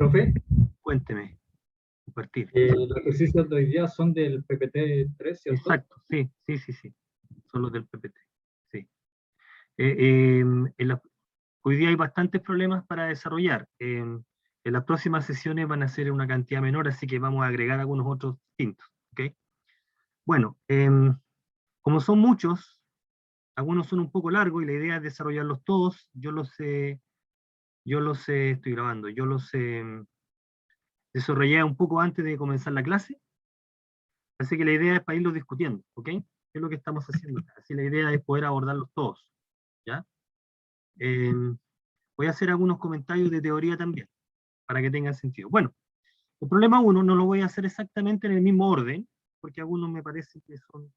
Profe, Cuénteme, compartir. los ejercicios de hoy día son del PPT-3, ¿cierto? Exacto, sí. Son los del PPT. Sí. Hoy día hay bastantes problemas para desarrollar. En las próximas sesiones van a ser una cantidad menor, así que vamos a agregar algunos otros distintos. ¿Okay? Bueno, como son muchos, algunos son un poco largos y la idea es desarrollarlos todos. Estoy grabando, yo los desarrollé un poco antes de comenzar la clase, así que la idea es para irlos discutiendo, ¿ok? ¿Qué es lo que estamos haciendo acá? Así la idea es poder abordarlos todos, ¿ya? Eh, Voy a hacer algunos comentarios de teoría también, para que tengan sentido. Bueno, el problema 1 no lo voy a hacer exactamente en el mismo orden, porque algunos me parece que son,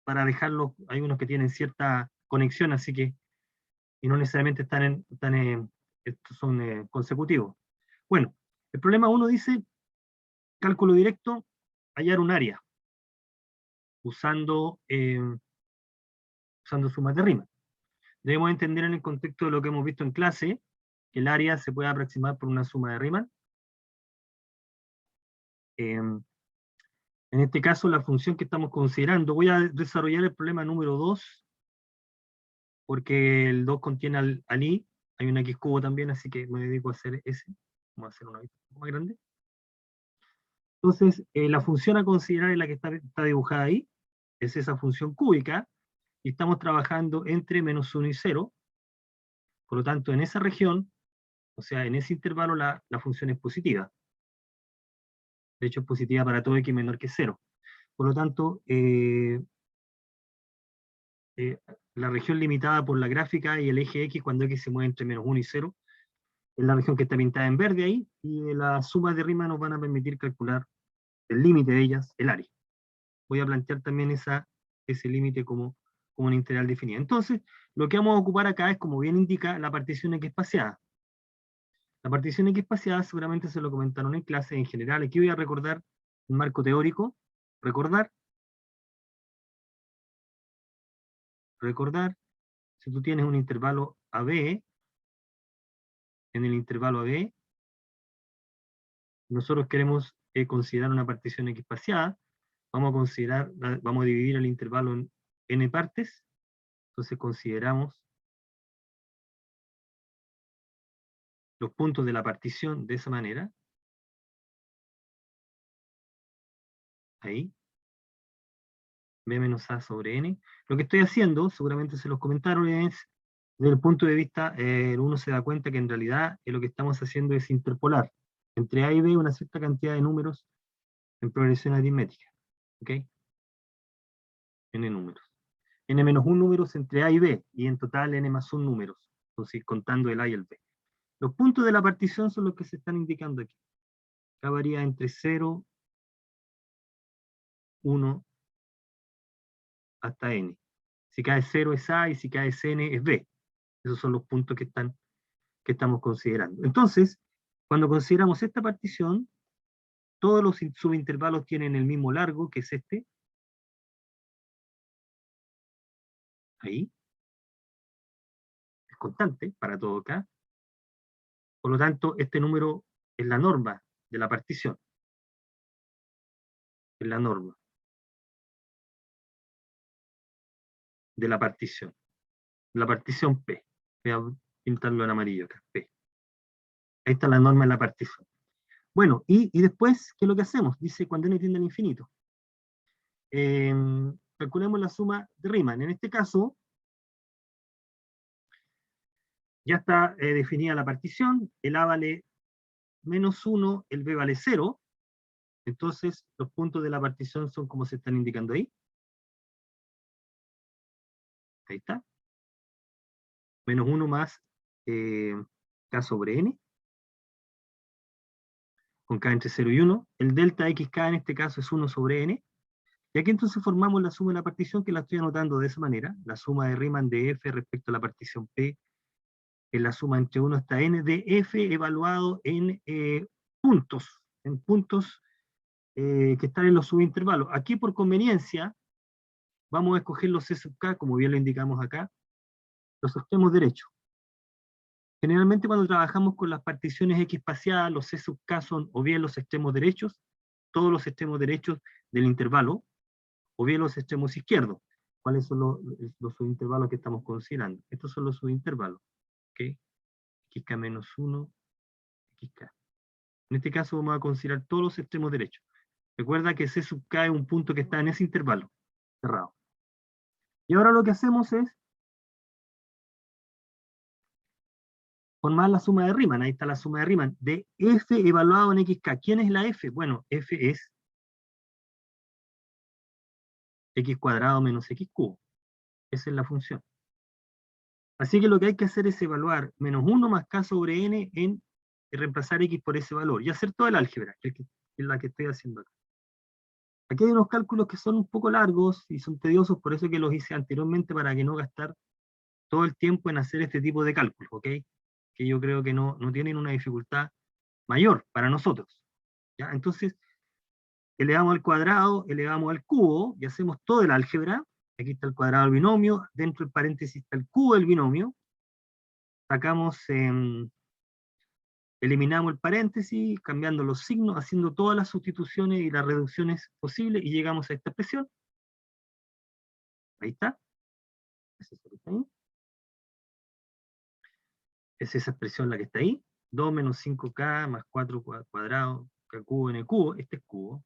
para dejarlos, hay unos que tienen cierta conexión, así que, y no necesariamente estos son consecutivos. Bueno, el problema 1 dice, cálculo directo, hallar un área, usando sumas de Riemann. Debemos entender en el contexto de lo que hemos visto en clase, que el área se puede aproximar por una suma de Riemann. En este caso, la función que estamos considerando, voy a desarrollar el problema número 2, porque el 2 contiene al i, hay un x cubo también, así que me dedico a hacer ese. Vamos a hacer una vista un poco más grande. Entonces, la función a considerar es la que está dibujada ahí, es esa función cúbica, y estamos trabajando entre -1 y 0, por lo tanto, en esa región, o sea, en ese intervalo, la función es positiva. De hecho, es positiva para todo x menor que 0. Por lo tanto, la región limitada por la gráfica y el eje x cuando x se mueve entre -1 y 0, es la región que está pintada en verde ahí, y las sumas de Riemann nos van a permitir calcular el límite de ellas, el área. Voy a plantear también ese límite como una integral definida. Entonces, lo que vamos a ocupar acá es, como bien indica, la partición x espaciada. La partición x espaciada seguramente se lo comentaron en clase en general. Aquí voy a recordar el marco teórico. Recordar, si tú tienes un intervalo AB, en el intervalo AB, nosotros queremos considerar una partición x espaciada, vamos a dividir el intervalo en n partes, entonces consideramos los puntos de la partición de esa manera, ahí, b menos a sobre n. Lo que estoy haciendo, seguramente se los comentaron, es, desde el punto de vista, uno se da cuenta que en realidad lo que estamos haciendo es interpolar entre a y b una cierta cantidad de números en progresión aritmética, ¿ok? N números. N-1 números entre a y b, y en total n+1 números, entonces contando el a y el b. Los puntos de la partición son los que se están indicando aquí. Acá varía entre 0, 1, hasta n. Si cae 0 es a, y si cae n es b. Esos son los puntos que estamos considerando. Entonces, cuando consideramos esta partición, todos los subintervalos tienen el mismo largo, que es este. Ahí. Es constante para todo acá. Por lo tanto, este número es la norma de la partición. Es la norma de la partición. La partición P. Voy a pintarlo en amarillo acá, P. Ahí está la norma de la partición. Bueno, y después, ¿qué es lo que hacemos? Dice, cuando n tiende al infinito. Calculemos la suma de Riemann. En este caso, ya está definida la partición. El a vale -1, el b vale 0. Entonces, los puntos de la partición son como se están indicando ahí. Ahí está. -1 más k sobre n, con k entre 0 y 1. El delta xk en este caso es 1 sobre n. Y aquí entonces formamos la suma de la partición, que la estoy anotando de esa manera. La suma de Riemann de f respecto a la partición P es la suma entre 1 hasta n de f evaluado en puntos. En puntos que están en los subintervalos. Aquí, por conveniencia, vamos a escoger los c sub k, como bien lo indicamos acá, los extremos derechos. Generalmente cuando trabajamos con las particiones X espaciadas, los C sub K son o bien los extremos derechos, todos los extremos derechos del intervalo, o bien los extremos izquierdos. ¿Cuáles son los subintervalos que estamos considerando? Estos son los subintervalos. ¿Okay? XK menos 1, XK. En este caso vamos a considerar todos los extremos derechos. Recuerda que C sub K es un punto que está en ese intervalo, cerrado. Y ahora lo que hacemos es formar la suma de Riemann. Ahí está la suma de Riemann. De F evaluado en XK. ¿Quién es la F? Bueno, F es X cuadrado menos X cubo. Esa es la función. Así que lo que hay que hacer es evaluar menos 1 más K sobre N en reemplazar X por ese valor. Y hacer toda el álgebra, que es la que estoy haciendo acá. Aquí hay unos cálculos que son un poco largos y son tediosos, por eso que los hice anteriormente, para que no gastar todo el tiempo en hacer este tipo de cálculos, ¿ok? Que yo creo que no tienen una dificultad mayor para nosotros. ¿Ya? Entonces, elevamos al cuadrado, elevamos al cubo, y hacemos todo el álgebra. Aquí está el cuadrado del binomio, dentro del paréntesis está el cubo del binomio. Sacamos, eliminamos el paréntesis, cambiando los signos, haciendo todas las sustituciones y las reducciones posibles, y llegamos a esta expresión. Ahí está. Es esa expresión la que está ahí. 2 menos 5K más 4 cuadrado, K cubo N cubo, este es cubo.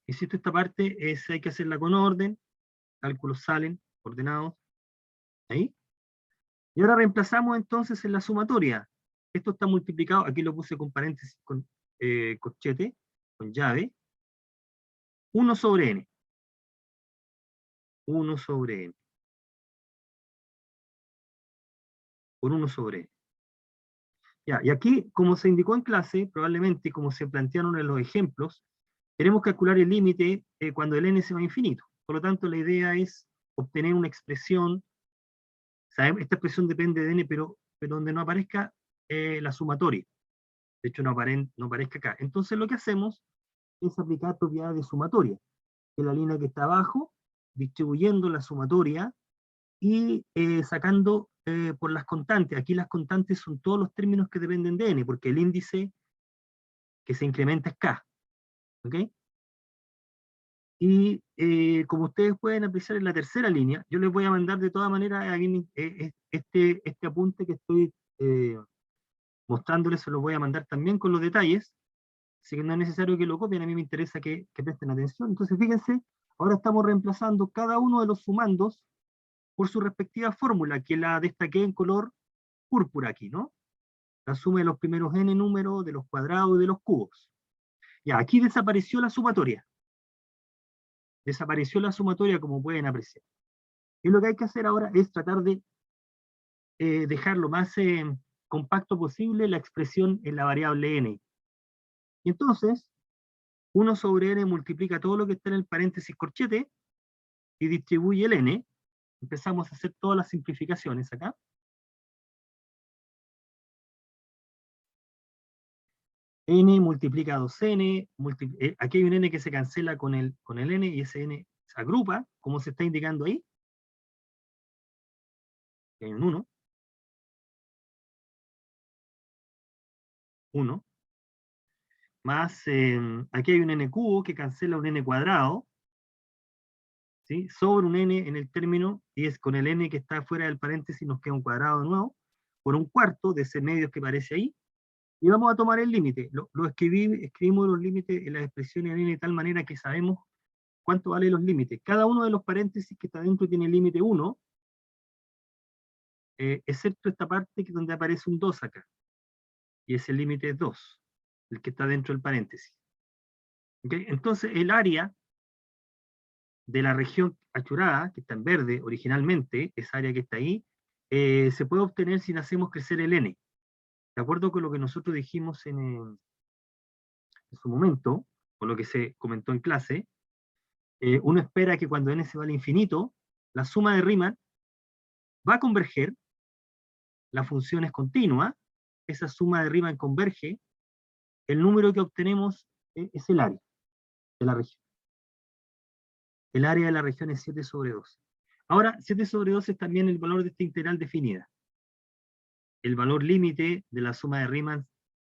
Insisto, esta parte hay que hacerla con orden, cálculos salen ordenados, ahí. Y ahora reemplazamos entonces en la sumatoria. Esto está multiplicado, aquí lo puse con paréntesis, con corchete, con llave. 1 sobre n. 1 sobre n. Por 1 sobre n. Ya, y aquí, como se indicó en clase, probablemente como se plantearon en los ejemplos, queremos calcular el límite cuando el n se va a infinito. Por lo tanto, la idea es obtener una expresión. Sabemos, esta expresión depende de n, pero donde no aparezca la sumatoria. De hecho, no aparezca acá. Entonces lo que hacemos es aplicar propiedades de sumatoria, que es la línea que está abajo, distribuyendo la sumatoria y sacando por las constantes. Aquí las constantes son todos los términos que dependen de n, porque el índice que se incrementa es k. ¿Ok? Y como ustedes pueden apreciar en la tercera línea, yo les voy a mandar de todas maneras este apunte que estoy mostrándoles, se lo voy a mandar también con los detalles, así que no es necesario que lo copien, a mí me interesa que presten atención. Entonces fíjense, ahora estamos reemplazando cada uno de los sumandos por su respectiva fórmula, que la destaqué en color púrpura aquí, ¿no? La suma de los primeros n números, de los cuadrados y de los cubos. Ya, aquí desapareció la sumatoria. Desapareció la sumatoria, como pueden apreciar. Y lo que hay que hacer ahora es tratar de dejar lo más compacto posible la expresión en la variable n. Y entonces, 1 sobre n multiplica todo lo que está en el paréntesis corchete y distribuye el n. Empezamos a hacer todas las simplificaciones acá. N multiplica 2n, aquí hay un n que se cancela con el n, y ese n se agrupa, como se está indicando ahí. Aquí hay un 1. 1. Más, aquí hay un n cubo que cancela un n cuadrado, ¿sí? Sobre un n en el término, y es con el n que está fuera del paréntesis nos queda un cuadrado de nuevo, por un cuarto de ese medio que aparece ahí. Y vamos a tomar el límite. Escribimos los límites en las expresiones en n de tal manera que sabemos cuánto valen los límites. Cada uno de los paréntesis que está dentro tiene límite 1, excepto esta parte donde aparece un 2 acá. Y ese límite es 2, el que está dentro del paréntesis. ¿Okay? Entonces el área de la región achurada, que está en verde originalmente, esa área que está ahí, se puede obtener si hacemos crecer el n. De acuerdo con lo que nosotros dijimos en su momento, o lo que se comentó en clase, uno espera que cuando n se va al infinito, la suma de Riemann va a converger, la función es continua, esa suma de Riemann converge, el número que obtenemos es el área de la región. El área de la región es 7 sobre 2. Ahora, 7 sobre 2 es también el valor de esta integral definida. el valor límite de la suma de Riemann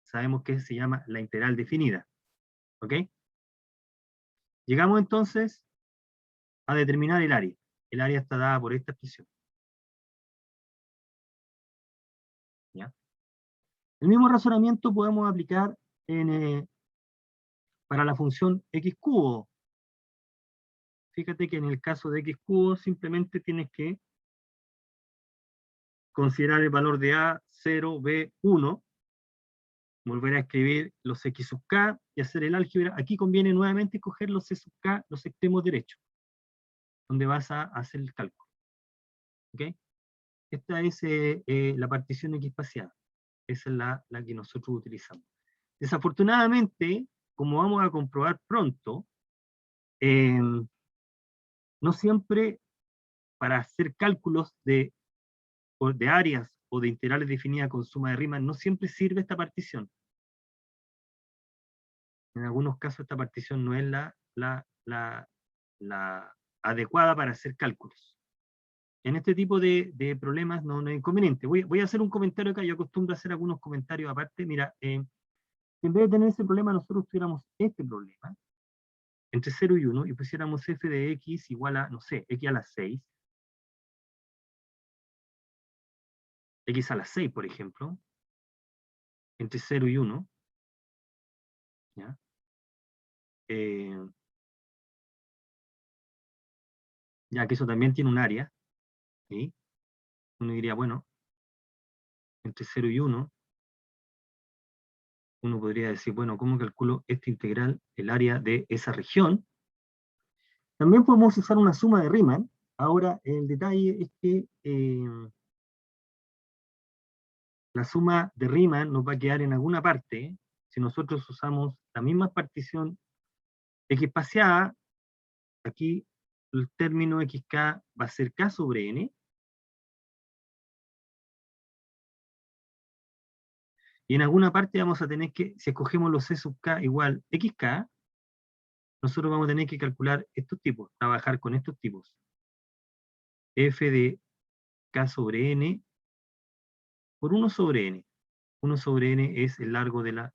sabemos que se llama la integral definida. ¿Ok? Llegamos entonces a determinar el área. El área está dada por esta expresión. ¿Ya? El mismo razonamiento podemos aplicar para la función x cubo. Fíjate que en el caso de x cubo simplemente tienes que considerar el valor de A, 0, B, 1, volver a escribir los x sub k y hacer el álgebra. Aquí conviene nuevamente escoger los c sub k, los extremos derechos, donde vas a hacer el cálculo. ¿Ok? Esta es la partición x espaciada. Esa es la que nosotros utilizamos. Desafortunadamente, como vamos a comprobar pronto, no siempre para hacer cálculos de áreas o de integrales definidas con suma de Riemann, no siempre sirve esta partición. En algunos casos esta partición no es la adecuada para hacer cálculos. En este tipo de problemas no hay inconveniente. Voy a hacer un comentario acá, yo acostumbro a hacer algunos comentarios aparte. Mira, en vez de tener ese problema, nosotros tuviéramos este problema, entre 0 y 1, y pusiéramos f de x igual a, no sé, x a la 6, x a la 6, por ejemplo, entre 0 y 1, ¿ya? Ya que eso también tiene un área, ¿sí? Uno diría, bueno, entre 0 y 1, uno podría decir, bueno, ¿cómo calculo esta integral, el área de esa región? También podemos usar una suma de Riemann. Ahora, el detalle es que la suma de Riemann nos va a quedar en alguna parte, si nosotros usamos la misma partición x espaciada, aquí el término xk va a ser k sobre n, y en alguna parte vamos a tener que, si escogemos los c sub k igual xk, nosotros vamos a tener que calcular estos tipos, trabajar con estos tipos. F de k sobre n por 1 sobre n. 1 sobre n es el largo de la,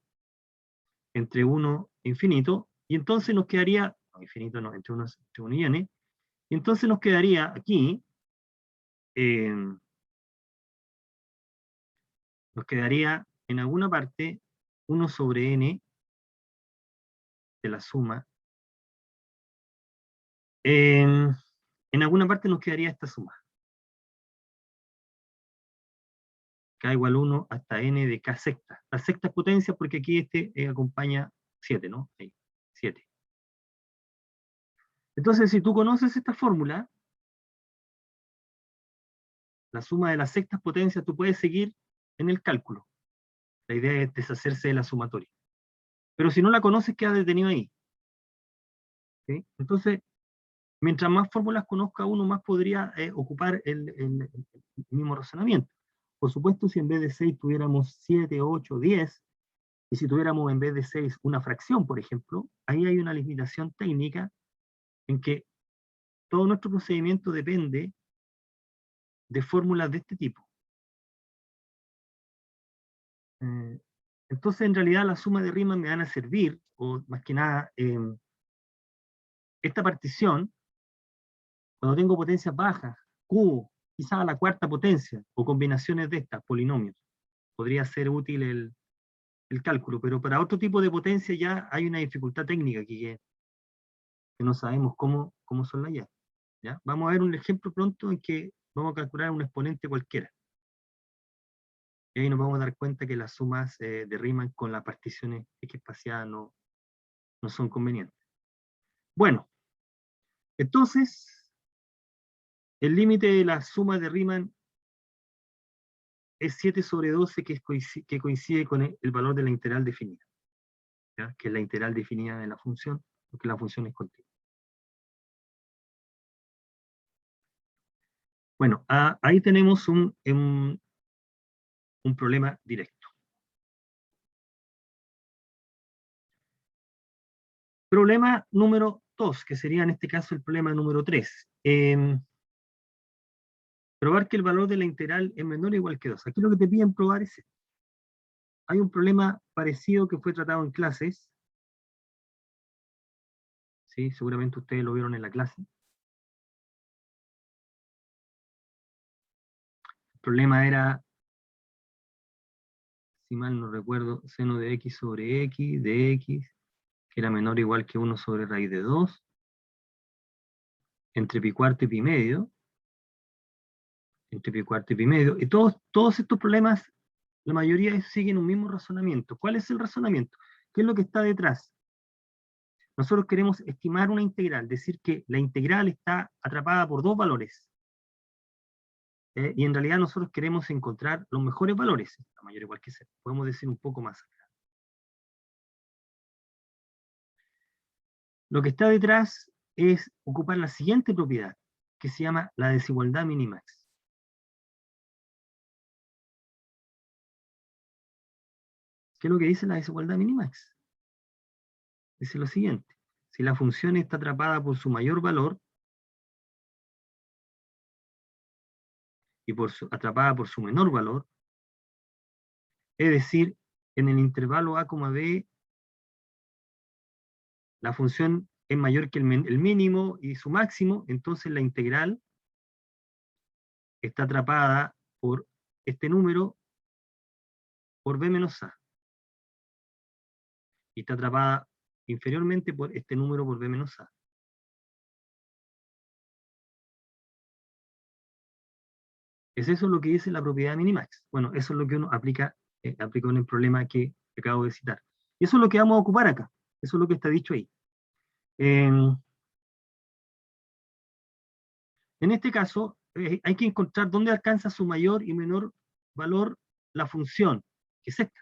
entre 1 e infinito, y entonces nos quedaría, no, infinito no, entre 1 y n, y entonces nos quedaría aquí, nos quedaría en alguna parte 1 sobre n de la suma. En alguna parte nos quedaría esta suma. K igual 1 hasta n de k sexta. La sexta es potencia porque aquí este acompaña 7, ¿no? Ahí, 7. Entonces, si tú conoces esta fórmula, la suma de las sextas potencias, tú puedes seguir en el cálculo. La idea es deshacerse de la sumatoria. Pero si no la conoces, queda detenido ahí. ¿Sí? Entonces, mientras más fórmulas conozca uno, más podría ocupar el mismo razonamiento. Por supuesto, si en vez de 6 tuviéramos 7, 8, 10, y si tuviéramos en vez de 6 una fracción, por ejemplo, ahí hay una limitación técnica en que todo nuestro procedimiento depende de fórmulas de este tipo. Entonces, en realidad, la suma de Riemann me van a servir, o más que nada, esta partición, cuando tengo potencias bajas, cubo, quizás a la cuarta potencia, o combinaciones de estas, polinomios, podría ser útil el cálculo, pero para otro tipo de potencia ya hay una dificultad técnica aquí que no sabemos cómo son las llaves. ¿Ya? Vamos a ver un ejemplo pronto en que vamos a calcular un exponente cualquiera. Y ahí nos vamos a dar cuenta que las sumas de Riemann con las particiones x espaciadas no son convenientes. Bueno, entonces, el límite de la suma de Riemann es 7 sobre 12, que coincide con el valor de la integral definida, ¿ya? Que es la integral definida de la función, porque la función es continua. Bueno, ahí tenemos un problema directo. Problema número 2, que sería en este caso el problema número 3. Probar que el valor de la integral es menor o igual que 2. Aquí lo que te piden probar es esto. Hay un problema parecido que fue tratado en clases. ¿Sí? Seguramente ustedes lo vieron en la clase. El problema era, si mal no recuerdo, seno de x sobre x de x, que era menor o igual que 1 sobre raíz de 2, entre pi cuarto y pi medio, entre pi cuarto y pi medio, y todos estos problemas, la mayoría siguen un mismo razonamiento. ¿Cuál es el razonamiento? ¿Qué es lo que está detrás? Nosotros queremos estimar una integral, decir que la integral está atrapada por dos valores. Y en realidad nosotros queremos encontrar los mejores valores, la mayor igual que 0. Podemos decir un poco más acá. Lo que está detrás es ocupar la siguiente propiedad, que se llama la desigualdad minimax. ¿Qué es lo que dice la desigualdad minimax? Dice lo siguiente: si la función está atrapada por su mayor valor y atrapada por su menor valor, es decir, en el intervalo a, b, la función es mayor que el mínimo y su máximo, entonces la integral está atrapada por este número por b menos a. Y está atrapada inferiormente por este número por b menos a. ¿Es eso lo que dice la propiedad minimax? Bueno, eso es lo que uno aplica en el problema que acabo de citar. Y eso es lo que vamos a ocupar acá. Eso es lo que está dicho ahí. En este caso, hay que encontrar dónde alcanza su mayor y menor valor la función, que es esta.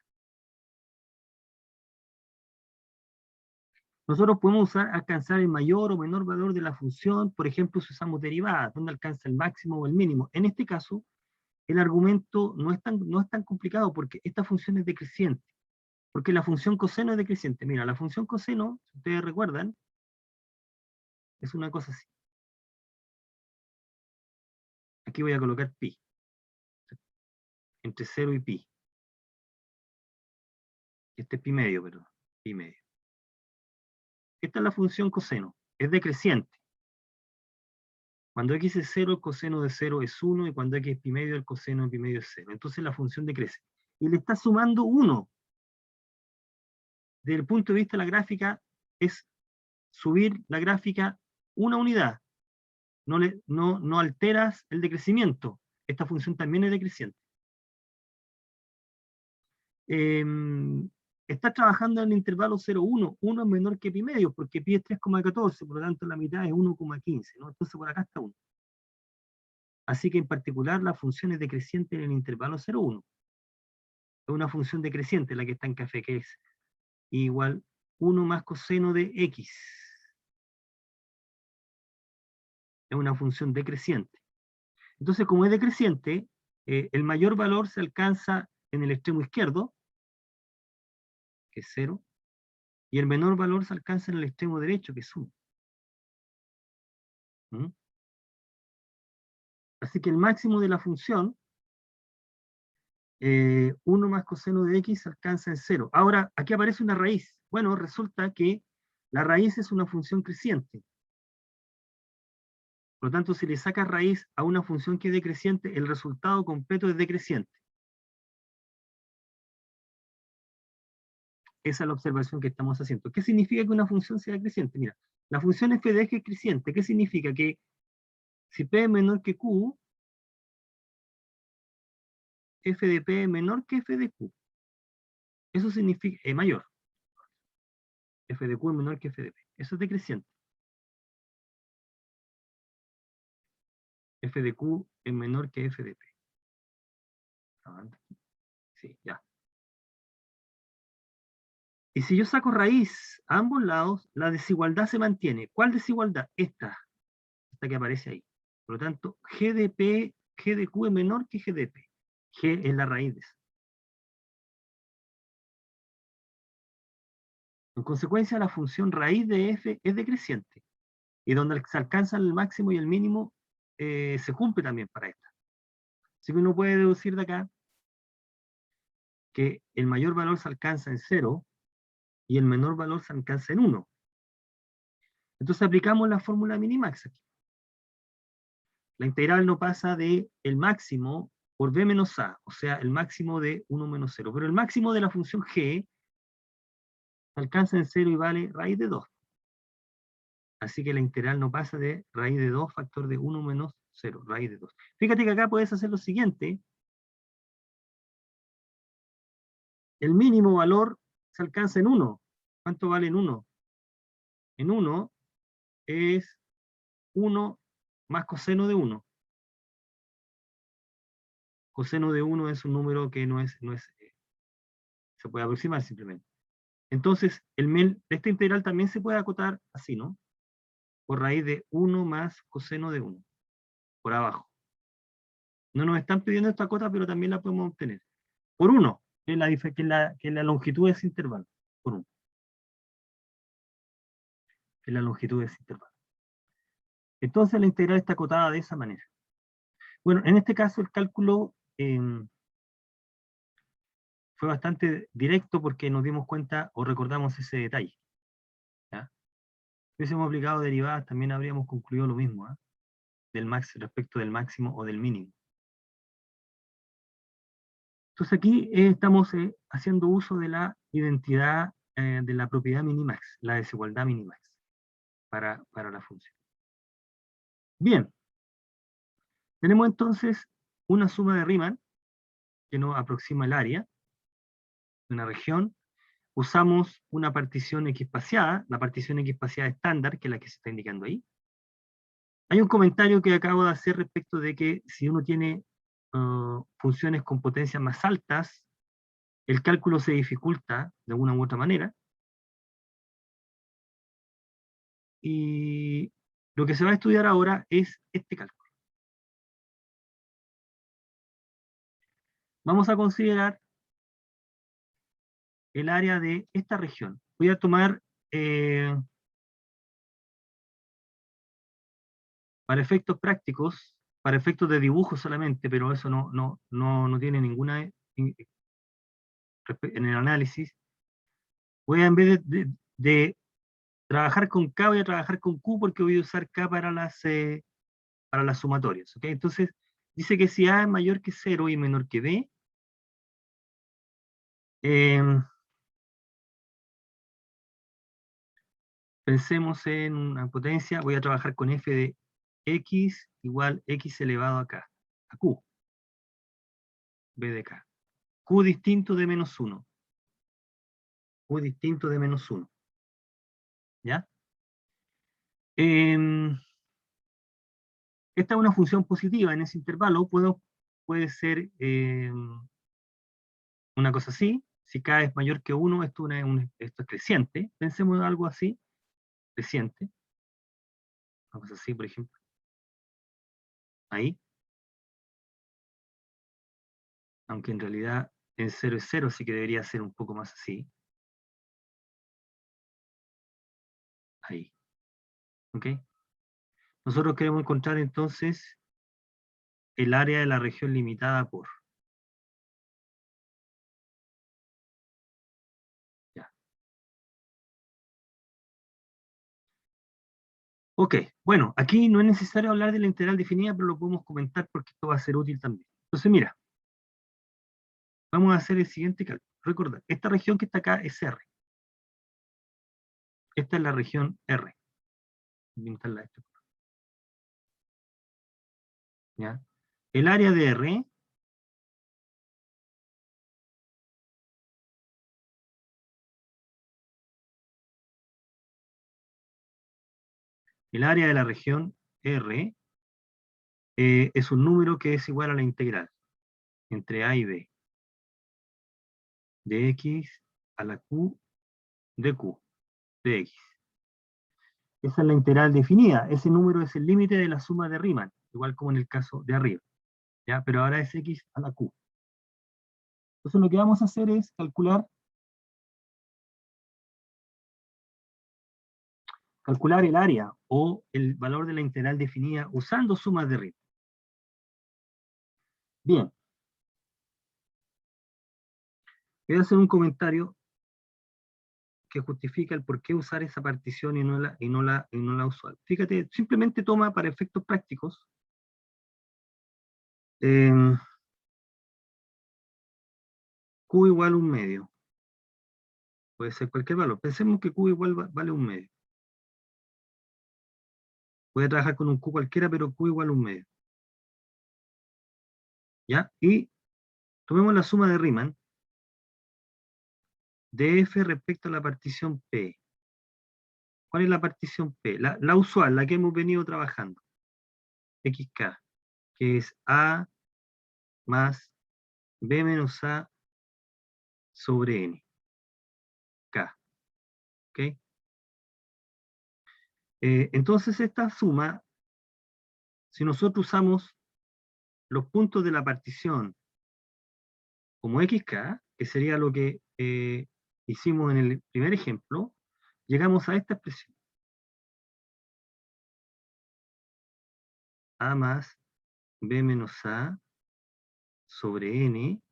Nosotros podemos alcanzar el mayor o menor valor de la función, por ejemplo, si usamos derivadas, dónde alcanza el máximo o el mínimo. En este caso, el argumento no es tan complicado porque esta función es decreciente. Porque la función coseno es decreciente. Mira, la función coseno, si ustedes recuerdan, es una cosa así. Aquí voy a colocar pi. Entre 0 y pi. Este es pi medio, perdón. Pi medio. Esta es la función coseno. Es decreciente. Cuando x es 0, el coseno de 0 es 1, y cuando x es pi medio, el coseno de pi medio es 0. Entonces la función decrece. Y le está sumando 1. Desde el punto de vista de la gráfica, es subir la gráfica una unidad. No alteras el decrecimiento. Esta función también es decreciente. Estás trabajando en el intervalo 0,1. 1 es menor que pi medio, porque pi es 3,14, por lo tanto la mitad es 1,15, ¿no? Entonces por acá está 1. Así que en particular la función es decreciente en el intervalo 0,1. Es una función decreciente la que está en café, que es igual 1 más coseno de x. Es una función decreciente. Entonces, como es decreciente, el mayor valor se alcanza en el extremo izquierdo, que es 0, y el menor valor se alcanza en el extremo derecho, que es 1. ¿Mm? Así que el máximo de la función, 1 más coseno de x, se alcanza en 0. Ahora, aquí aparece una raíz. Bueno, resulta que la raíz es una función creciente. Por lo tanto, si le sacas raíz a una función que es decreciente, el resultado completo es decreciente. Esa es la observación que estamos haciendo. ¿Qué significa que una función sea creciente? Mira, la función f de x es creciente. ¿Qué significa? Que si p es menor que q, f de p es menor que f de q. Eso significa, mayor. F de q es menor que f de p. Eso es decreciente. F de q es menor que f de p. Sí, ya. Y si yo saco raíz a ambos lados, la desigualdad se mantiene. ¿Cuál desigualdad? Esta que aparece ahí. Por lo tanto, g de q es menor que g de p. G es la raíz de eso. En consecuencia, la función raíz de f es decreciente. Y donde se alcanzan el máximo y el mínimo, se cumple también para esta. Así que uno puede deducir de acá que el mayor valor se alcanza en 0 y el menor valor se alcanza en 1. Entonces aplicamos la fórmula minimax aquí. La integral no pasa de el máximo por b menos a, o sea, el máximo de 1 menos 0. Pero el máximo de la función g se alcanza en 0 y vale raíz de 2. Así que la integral no pasa de raíz de 2 factor de 1 menos 0, raíz de 2. Fíjate que acá puedes hacer lo siguiente. El mínimo valor se alcanza en 1. ¿Cuánto vale en 1? En 1 es 1 más coseno de 1. Coseno de 1 es un número que no es se puede aproximar simplemente. Entonces, esta integral también se puede acotar así, ¿no? Por raíz de 1 más coseno de 1, por abajo. No nos están pidiendo esta cota, pero también la podemos obtener. Por 1, que es la longitud de ese intervalo. Por 1. Que es la longitud de ese intervalo. Entonces la integral está acotada de esa manera. Bueno, en este caso el cálculo fue bastante directo porque nos dimos cuenta o recordamos ese detalle. ¿Ya? Si hubiésemos aplicado derivadas, también habríamos concluido lo mismo, ¿eh? Respecto del máximo o del mínimo. Entonces aquí estamos haciendo uso de la identidad de la propiedad minimax, la desigualdad minimax, para la función. Bien, tenemos entonces una suma de Riemann que nos aproxima el área de una región. Usamos una partición equiespaciada, la partición equiespaciada estándar, que es la que se está indicando ahí. Hay un comentario que acabo de hacer respecto de que si uno tiene funciones con potencias más altas, el cálculo se dificulta de una u otra manera. Y lo que se va a estudiar ahora es este cálculo. Vamos a considerar el área de esta región. Voy a tomar, para efectos prácticos, para efectos de dibujo solamente, pero eso no tiene ninguna en el análisis. Voy a, en vez de trabajar con K, voy a trabajar con Q porque voy a usar K para las sumatorias. ¿Okay? Entonces, dice que si A es mayor que 0 y menor que B, pensemos en una potencia, voy a trabajar con f de x igual x elevado a k, a q, b de k. Q distinto de menos 1. Q distinto de menos 1. ¿Ya? Esta es una función positiva en ese intervalo, puede ser una cosa así, si k es mayor que 1, esto es creciente, pensemos en algo así, creciente, una cosa así, por ejemplo, ahí, aunque en realidad en 0 es 0, así que debería ser un poco más así, ahí, ¿ok? Nosotros queremos encontrar entonces el área de la región limitada por. Ya. Ok, bueno, aquí no es necesario hablar de la integral definida, pero lo podemos comentar porque esto va a ser útil también. Entonces, mira, vamos a hacer el siguiente cálculo. Recordad, esta región que está acá es R. Esta es la región R. ¿Ya? El área de R el área de la región R es un número que es igual a la integral entre A y B de X a la Q de Q de X. Esa es la integral definida. Ese número es el límite de la suma de Riemann, igual como en el caso de arriba. ¿Ya? Pero ahora es X a la Q. Entonces lo que vamos a hacer es calcular el área o el valor de la integral definida usando sumas de Riemann. Bien. Voy a hacer un comentario que justifica el por qué usar esa partición y no la usual. Fíjate, simplemente toma para efectos prácticos Q igual 1/2. Puede ser cualquier valor. Pensemos que Q igual vale 1/2. Puede trabajar con un Q cualquiera, pero Q igual 1/2. ¿Ya? Y tomemos la suma de Riemann de F respecto a la partición P. ¿Cuál es la partición P? La usual, la que hemos venido trabajando. XK, que es A más B menos A sobre N. K. ¿Ok? Entonces esta suma, si nosotros usamos los puntos de la partición como XK, que sería lo que hicimos en el primer ejemplo, llegamos a esta expresión. A más B menos A sobre N,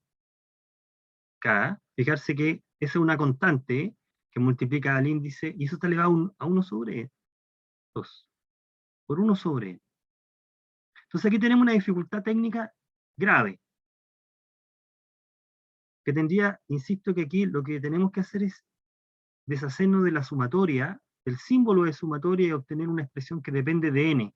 K. Fijarse que esa es una constante que multiplica al índice, y eso está elevado a 1 sobre 2, por 1 sobre N. Entonces aquí tenemos una dificultad técnica grave, que tendría, insisto que aquí lo que tenemos que hacer es deshacernos de la sumatoria, del símbolo de sumatoria, y obtener una expresión que depende de N,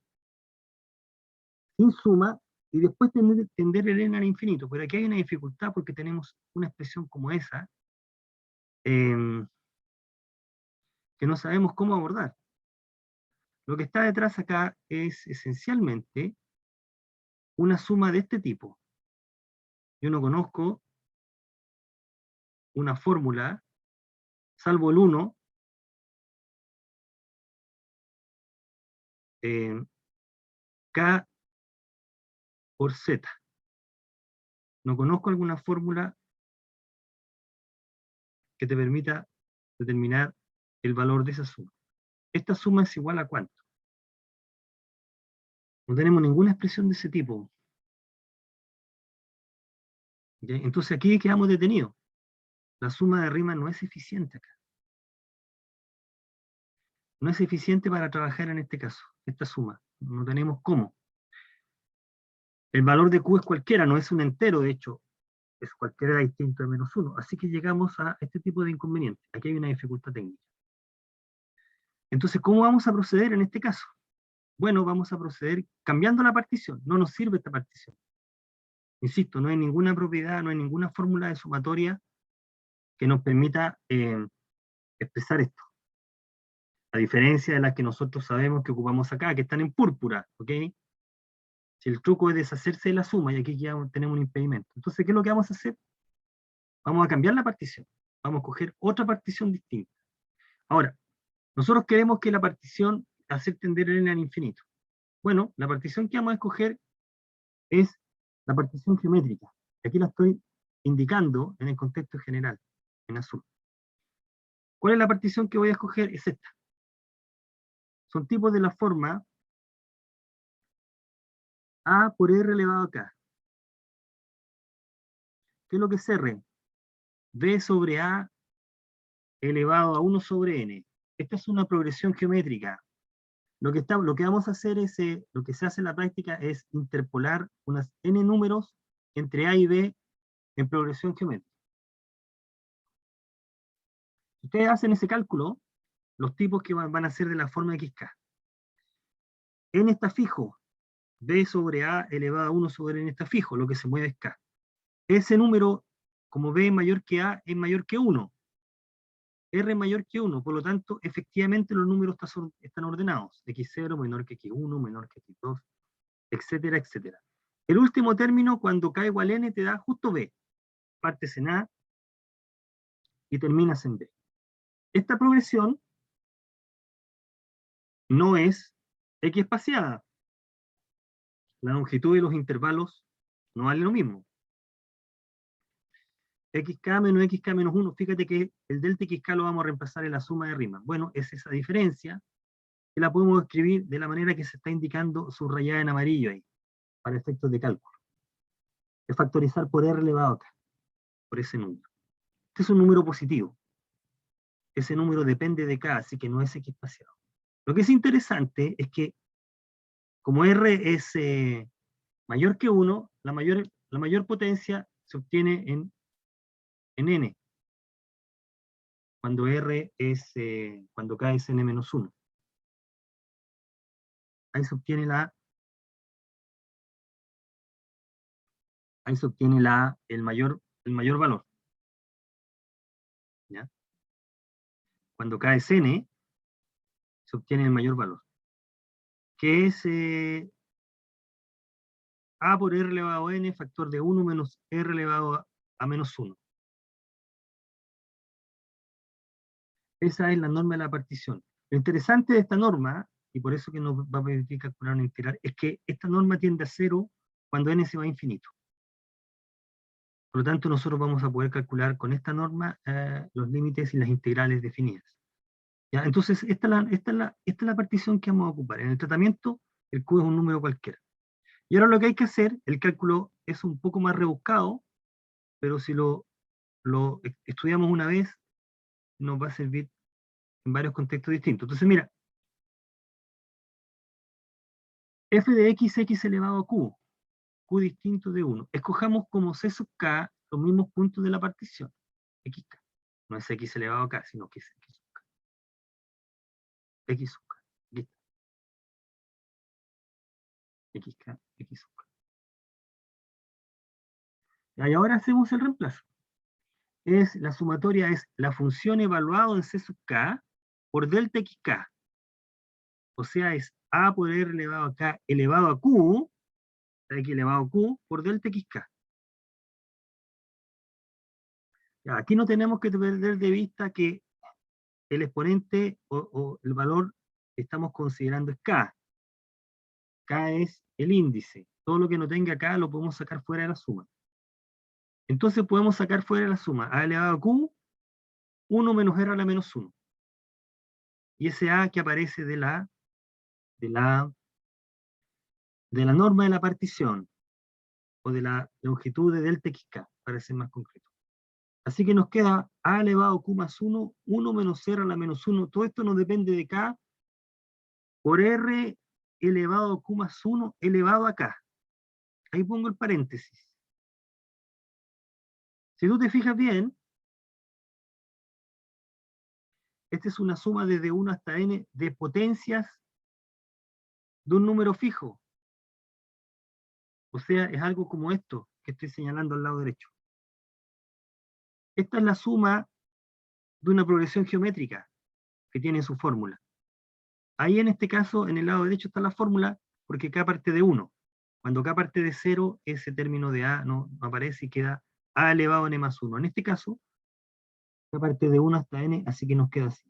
sin suma, y después tender el N al infinito. Pero aquí hay una dificultad porque tenemos una expresión como esa, que no sabemos cómo abordar. Lo que está detrás acá es esencialmente una suma de este tipo. Yo no conozco una fórmula, salvo el 1, K por Z. No conozco alguna fórmula que te permita determinar el valor de esa suma. ¿Esta suma es igual a cuánto? No tenemos ninguna expresión de ese tipo. ¿Ya? Entonces aquí quedamos detenidos. La suma de Riemann no es eficiente acá. No es eficiente para trabajar en este caso, esta suma. No tenemos cómo. El valor de Q es cualquiera, no es un entero, de hecho, es cualquiera distinto de -1. Así que llegamos a este tipo de inconveniente. Aquí hay una dificultad técnica. Entonces, ¿cómo vamos a proceder en este caso? Bueno, vamos a proceder cambiando la partición. No nos sirve esta partición. Insisto, no hay ninguna propiedad, no hay ninguna fórmula de sumatoria que nos permita expresar esto. A diferencia de las que nosotros sabemos que ocupamos acá, que están en púrpura, ¿ok? Si el truco es deshacerse de la suma, y aquí ya tenemos un impedimento. Entonces, ¿qué es lo que vamos a hacer? Vamos a cambiar la partición. Vamos a coger otra partición distinta. Ahora, nosotros queremos que la partición hacer tender el n al infinito. Bueno, la partición que vamos a escoger es la partición geométrica. Aquí la estoy indicando en el contexto general, en azul. ¿Cuál es la partición que voy a escoger? Es esta. Son tipos de la forma A por R elevado a K. ¿Qué es lo que es R? B sobre A elevado a 1 sobre N. Esta es una progresión geométrica. Lo que vamos a hacer es, lo que se hace en la práctica es interpolar unas N números entre A y B en progresión geométrica. Si ustedes hacen ese cálculo, los tipos que van a ser de la forma XK. N está fijo, B sobre A elevado a 1 sobre N está fijo, lo que se mueve es K. Ese número, como B es mayor que A, es mayor que 1. R es mayor que 1, por lo tanto, efectivamente los números están ordenados. X0 menor que X1, menor que X2, etcétera, etcétera. El último término, cuando K igual N, te da justo B. Partes en A y terminas en B. Esta progresión no es X espaciada. La longitud de los intervalos no vale lo mismo. XK menos XK menos 1, fíjate que el delta XK lo vamos a reemplazar en la suma de Riemann. Bueno, es esa diferencia que la podemos escribir de la manera que se está indicando subrayada en amarillo ahí, para efectos de cálculo. es factorizar por R elevado acá, por ese número. Este es un número positivo. Ese número depende de K, así que no es X espaciado. Lo que es interesante es que, como R es mayor que 1, la mayor potencia se obtiene en N, cuando R es, cuando K es N-1. Ahí se obtiene el mayor valor. ¿Ya? Cuando K es N, se obtiene el mayor valor, que es A por R elevado a N, factor de 1 menos R elevado a menos 1. Esa es la norma de la partición. Lo interesante de esta norma, y por eso que nos va a permitir calcular una integral, es que esta norma tiende a 0 cuando n se va a infinito. Por lo tanto, nosotros vamos a poder calcular con esta norma los límites y las integrales definidas. ¿Ya? Entonces, esta es la partición que vamos a ocupar. En el tratamiento, el Q es un número cualquiera. Y ahora lo que hay que hacer, el cálculo es un poco más rebuscado, pero si lo estudiamos una vez, nos va a servir en varios contextos distintos. Entonces, mira, f de x elevado a q, q distinto de 1. Escojamos como c sub k los mismos puntos de la partición, xk. No es x elevado a k, sino que es x sub k. X sub k. Aquí está. xk, x sub k. Y ahora hacemos el reemplazo. La sumatoria es la función evaluada en c sub k por delta xk. O sea, es a por r elevado a k elevado a q, x elevado a q, por delta xk. Ya, aquí no tenemos que perder de vista que el exponente o el valor que estamos considerando es k. K es el índice. Todo lo que no tenga k lo podemos sacar fuera de la suma. Entonces podemos sacar fuera de la suma a elevado a q, 1 menos r a la menos 1. Y ese a que aparece de la norma de la partición, o de la longitud de delta xk, para ser más concreto. Así que nos queda a elevado a q más 1, 1 menos r a la menos 1. Todo esto no depende de k por r elevado a q más 1 elevado a k. Ahí pongo el paréntesis. Si tú te fijas bien, esta es una suma desde 1 hasta n de potencias de un número fijo. O sea, es algo como esto que estoy señalando al lado derecho. Esta es la suma de una progresión geométrica que tiene su fórmula. Ahí en este caso, en el lado derecho está la fórmula, porque k parte de 1. Cuando k parte de 0, ese término de a no aparece y queda a elevado a n más 1. En este caso, k parte de 1 hasta n, así que nos queda así.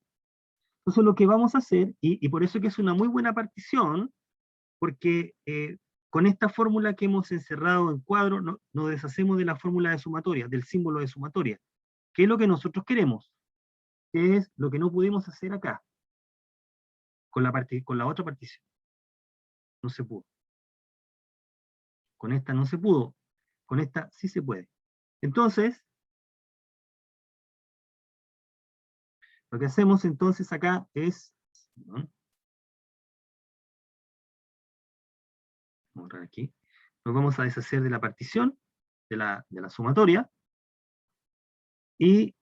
Entonces lo que vamos a hacer, y por eso que es una muy buena partición, porque con esta fórmula que hemos encerrado en cuadro, nos deshacemos de la fórmula de sumatoria, del símbolo de sumatoria, que es lo que nosotros queremos, que es lo que no pudimos hacer acá, con la otra partición. No se pudo. Con esta no se pudo, con esta sí se puede. Entonces, lo que hacemos entonces acá es, ¿no? Vamos a borrar aquí, nos vamos a deshacer de la partición, de la sumatoria, y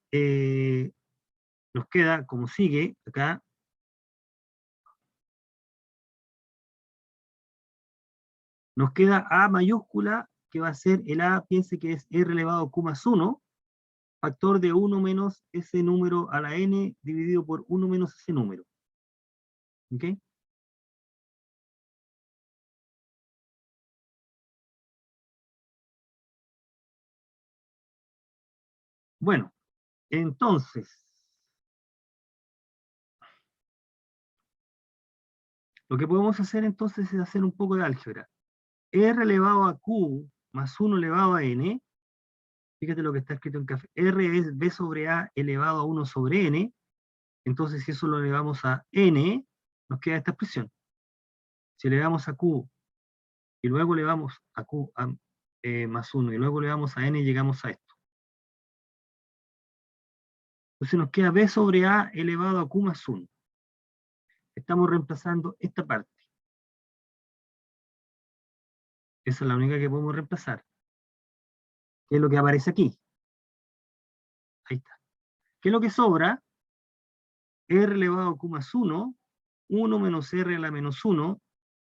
nos queda como sigue acá, nos queda A mayúscula, que va a ser el A, piense que es R elevado a Q más 1, factor de 1 menos ese número a la N dividido por 1 menos ese número. ¿Ok? Bueno, entonces, lo que podemos hacer entonces es hacer un poco de álgebra. R elevado a Q más 1 elevado a N, fíjate lo que está escrito en café, R es B sobre A elevado a 1 sobre N, entonces si eso lo elevamos a N, nos queda esta expresión. Si elevamos a Q y luego elevamos a Q más 1, y luego le damos a n y llegamos a esto. Entonces nos queda b sobre a elevado a q más 1. Estamos reemplazando esta parte. Esa es la única que podemos reemplazar. ¿Qué es lo que aparece aquí? Ahí está. ¿Qué es lo que sobra? R elevado a q más 1, 1 menos r a la menos 1,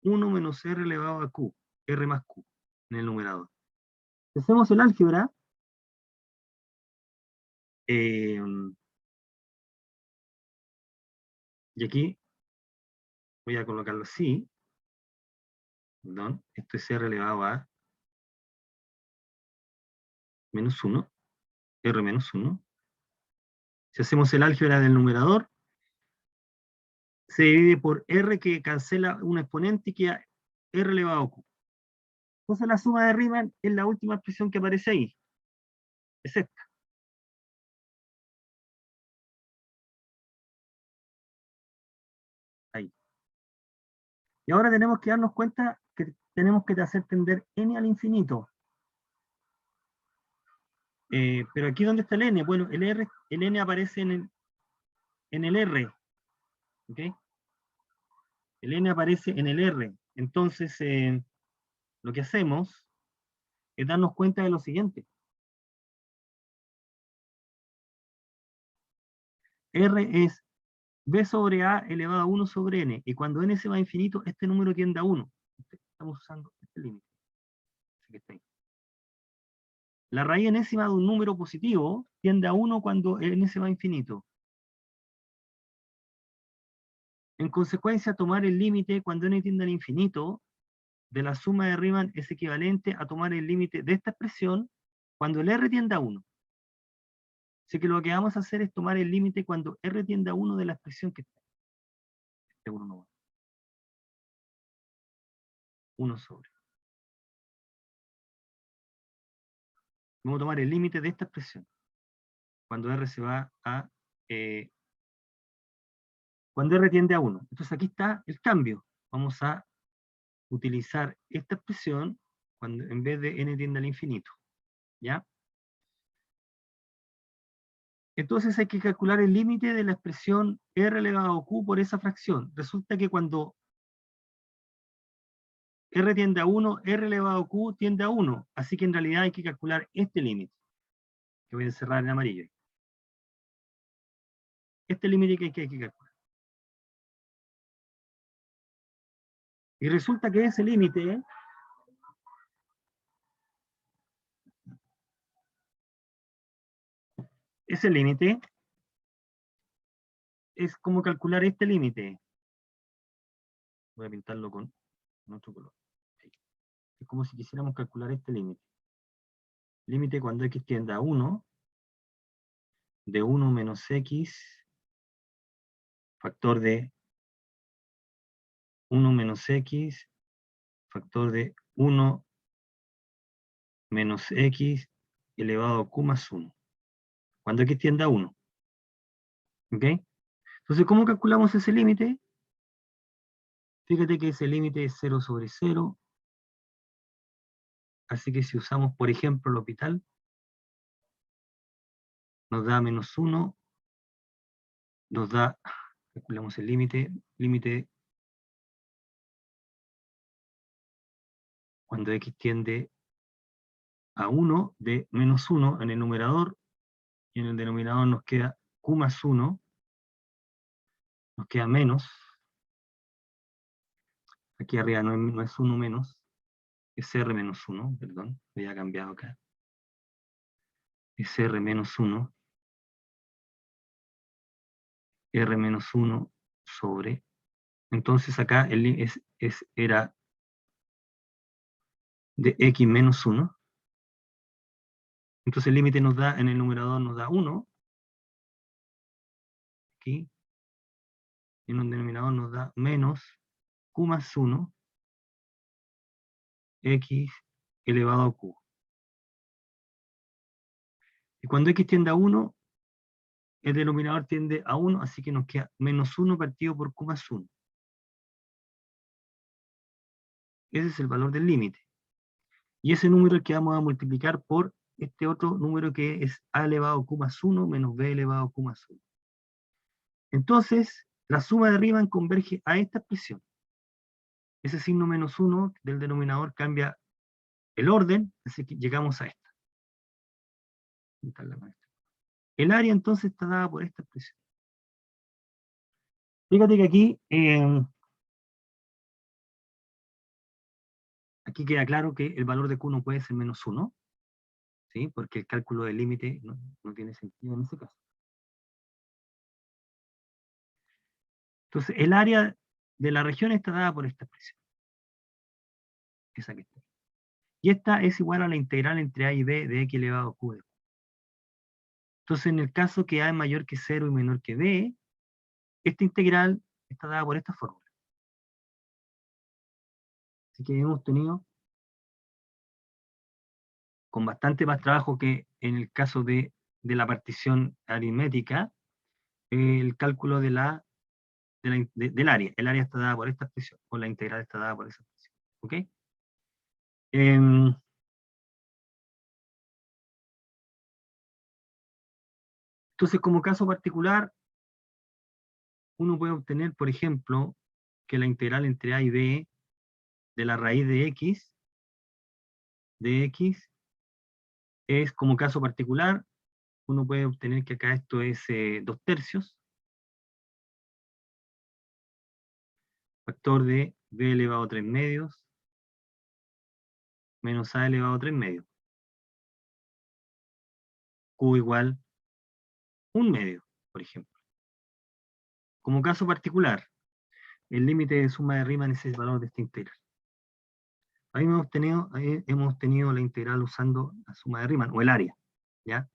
1 menos r elevado a q, r más q, en el numerador. Si hacemos el álgebra, y aquí voy a colocarlo así, perdón, esto es r elevado a menos 1, r menos 1. Si hacemos el álgebra del numerador, se divide por r que cancela un exponente y queda r elevado a q. Entonces la suma de Riemann es la última expresión que aparece ahí. Es esta. Ahí. Y ahora tenemos que darnos cuenta que tenemos que hacer tender n al infinito. Pero aquí, ¿dónde está el n? Bueno, el n aparece en el r. ¿Ok? El n aparece en el r. Entonces, lo que hacemos es darnos cuenta de lo siguiente. R es b sobre a elevado a 1 sobre n. Y cuando n se va a infinito, este número tiende a 1. Estamos usando este límite. Así que está ahí. La raíz enésima de un número positivo tiende a 1 cuando n se va a infinito. En consecuencia, tomar el límite cuando n tiende al infinito de la suma de Riemann es equivalente a tomar el límite de esta expresión cuando el r tiende a 1. Así que lo que vamos a hacer es tomar el límite cuando r tiende a 1 de la expresión que está. Este 1 no va. 1 sobre. Vamos a tomar el límite de esta expresión cuando r se va a... cuando r tiende a 1. Entonces aquí está el cambio. Vamos a utilizar esta expresión cuando, en vez de n tiende al infinito. ¿Ya? Entonces hay que calcular el límite de la expresión r elevado a q por esa fracción. Resulta que cuando r tiende a 1, r elevado a q tiende a 1. Así que en realidad hay que calcular este límite, que voy a encerrar en amarillo. Este límite que hay que calcular. Y resulta que ese límite es como calcular este límite. Voy a pintarlo con otro color. Es como si quisiéramos calcular este límite. Límite cuando x tiende a 1, de 1 menos x, factor de 1 menos x, factor de 1 menos x elevado a q más 1. Cuando x tiende a 1. ¿Ok? Entonces, ¿cómo calculamos ese límite? Fíjate que ese límite es 0 sobre 0. Así que si usamos, por ejemplo, el L'Hopital, nos da menos 1, nos da, calculamos el límite cuando x tiende a 1 de menos 1 en el numerador, y en el denominador nos queda q más 1, nos queda menos, aquí arriba no es 1 menos, es r menos 1, perdón, había cambiado acá, es r menos 1, r menos 1 sobre, entonces acá era de x menos 1, entonces el límite nos da, en el numerador nos da 1, aquí, y en el denominador nos da menos q más 1, x elevado a q. Y cuando x tiende a 1, el denominador tiende a 1, así que nos queda menos 1 partido por q más 1. Ese es el valor del límite. Y ese número es el que vamos a multiplicar por este otro número que es a elevado a q más 1 menos b elevado a q más 1. Entonces, la suma de Riemann converge a esta expresión. Ese signo menos 1 del denominador cambia el orden, así que llegamos a esta. El área entonces está dada por esta expresión. Fíjate que aquí queda claro que el valor de Q no puede ser menos 1, ¿sí? Porque el cálculo del límite no tiene sentido en ese caso. Entonces, el área de la región está dada por esta expresión. Esa que está. Y esta es igual a la integral entre a y b de x elevado a q de q. Entonces, en el caso que a es mayor que 0 y menor que b, esta integral está dada por esta fórmula. Así que hemos tenido, con bastante más trabajo que en el caso de la partición aritmética, el cálculo del área. El área está dada por esta expresión, o la integral está dada por esa expresión. ¿Ok? Entonces, como caso particular, uno puede obtener, por ejemplo, que la integral entre a y b de la raíz de x es, como caso particular, uno puede obtener que acá esto es 2/3, factor de b elevado a 3 medios, menos a elevado a 3 medios. Q igual 1 medio, por ejemplo. Como caso particular, el límite de suma de Riemann es el valor de esta integral. Ahí hemos tenido la integral usando la suma de Riemann, o el área, ¿ya?